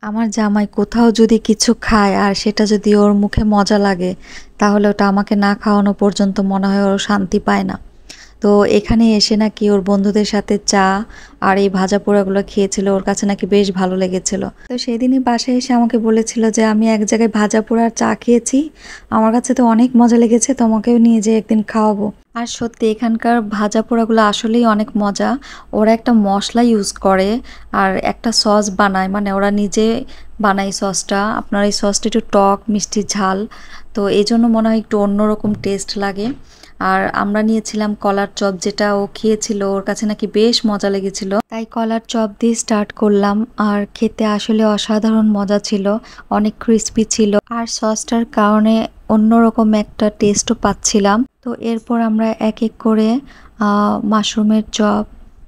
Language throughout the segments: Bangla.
আমার জামাই কোথাও যদি কিছু খায় আর সেটা যদি ওর মুখে মজা লাগে তাহলে ওটা আমাকে না খাওয়ানো পর্যন্ত মনে হয় ওর শান্তি পায় না। তো এখানে এসে নাকি ওর বন্ধুদের সাথে চা আর এই ভাজা পোড়াগুলো খেয়েছিল, ওর কাছে নাকি বেশ ভালো লেগেছিল। তো সেদিনই বাসায় এসে আমাকে বলেছিল যে আমি এক জায়গায় ভাজা পোড়া আর চা খেয়েছি, আমার কাছে তো অনেক মজা লেগেছে, তোমাকেও নিয়ে যেয়ে একদিন খাওয়াবো। আর সত্যি এখানকার ভাজা পোড়াগুলো আসলেই অনেক মজা। ওরা একটা মশলা ইউজ করে আর একটা সস বানায়, মানে ওরা নিজে বানায় সসটা। আপনার এই সসটা একটু টক মিষ্টি ঝাল, তো এই জন্য মনে হয় একটু অন্যরকম টেস্ট লাগে। আর আমরা নিয়েছিলাম কলার চপ, যেটা ও খেয়েছিল, ওর কাছে নাকি বেশ মজা লেগেছিল, তাই কলার চপ দিয়ে স্টার্ট করলাম। আর খেতে আসলে অসাধারণ মজা ছিল, অনেক ক্রিস্পি ছিল আর সসটার কারণে অন্যরকম একটা টেস্টও পাচ্ছিলাম। তো এরপর আমরা এক এক করে মাশরুমের চপ,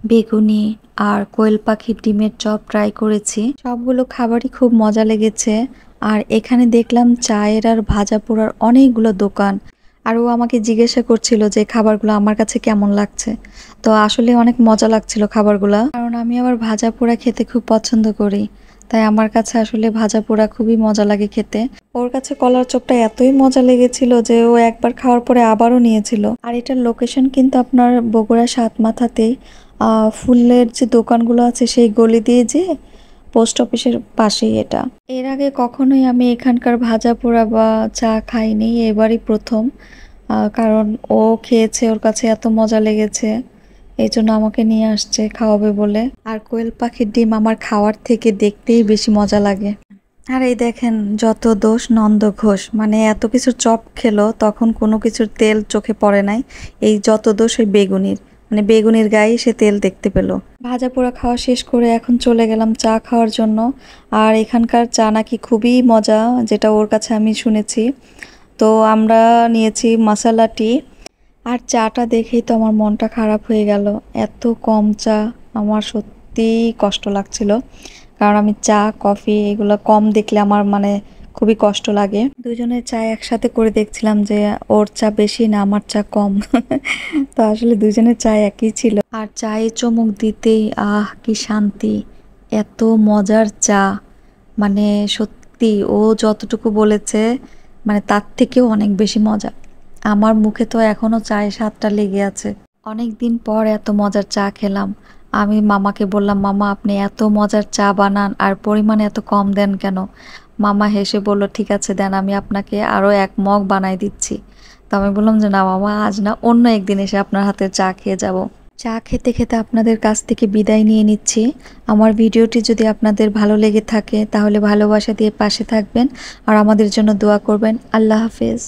বেগুনি আর কোয়েল পাখির ডিমের চপ ট্রাই করেছি। সবগুলো খাবারই খুব মজা লেগেছে। আর এখানে দেখলাম চায়ের আর ভাজা পোড়ার অনেকগুলো দোকান, আর ও আমাকে জিজ্ঞাসা করছিল যে খাবারগুলো আমার কাছে কেমন লাগছে। তো আসলে অনেক মজা লাগছিল খাবারগুলা, কারণ আমি আবার ভাজা পোড়া খেতে খুব পছন্দ করি, তাই আমার কাছে আসলে ভাজা পোড়া খুবই মজা লাগে খেতে। ওর কাছে কলার চপটা এতই মজা লেগেছিল যে ও একবার খাওয়ার পরে আবারও নিয়েছিল। আর এটার লোকেশন কিন্তু আপনার বগুড়া সাতমাথাতেই, ফুলের যে দোকানগুলো আছে সেই গলি দিয়ে যে পোস্ট অফিসের পাশেই এটা। এর আগে কখনোই আমি এখানকার ভাজা পোড়া বা চা খাইনি, এবারই প্রথম। কারণ ও খেয়েছে, ওর কাছে এত মজা লেগেছে, এই জন্য আমাকে নিয়ে আসছে খাওয়াবে বলে। আর কোয়েল পাখির ডিম আমার খাওয়ার থেকে দেখতেই বেশি মজা লাগে। আর এই দেখেন, যত দোষ নন্দ ঘোষ, মানে এত কিছু চপ খেলো তখন কোনো কিছুর তেল চোখে পড়ে নাই। এই যত দোষ ওই বেগুনির, মানে বেগুনির গায়ে সে তেল দেখতে পেলো। ভাজা পোড়া খাওয়া শেষ করে এখন চলে গেলাম চা খাওয়ার জন্য। আর এখানকার চা নাকি খুবই মজা, যেটা ওর কাছে আমি শুনেছি। তো আমরা নিয়েছি মশালা টি। আর চাটা দেখেই তো আমার মনটা খারাপ হয়ে গেল, এত কম চা। আমার সত্যিই কষ্ট লাগছিল, কারণ আমি চা কফি এগুলো কম দেখলে আমার মানে খুবই কষ্ট লাগে। দুজনের চা একসাথে করে দেখছিলাম যে ওর চা বেশি না আমার চা কম। তো আসলে দুজনের চা একই ছিল। আর চায়ে চুমুক দিতেই কি শান্তি, এত মজার চা, মানে সত্যি ও যতটুকু বলেছে মানে তার থেকেও অনেক বেশি মজা। আমার মুখে তো এখনো চায়ের স্বাদটা লেগে আছে। অনেক দিন পর এত মজার চা খেলাম। আমি মামাকে বললাম, মামা আপনি এত মজার চা বানান আর পরিমাণ এত কম দেন কেন? মামা হেসে বলল, ঠিক আছে দেন, আমি আপনাকে আরো 1 মগ বানাই দিচ্ছি। তো আমি বললাম যে না মামা, আজ না, অন্য একদিন এসে আপনার হাতের চা খেয়ে যাব। চা খেতে খেতে আপনাদের কাছ থেকে বিদায় নিয়ে নিচ্ছি। আমার ভিডিওটি যদি আপনাদের ভালো লেগে থাকে তাহলে ভালোবাসা দিয়ে পাশে থাকবেন আর আমাদের জন্য দোয়া করবেন। আল্লাহ হাফেজ।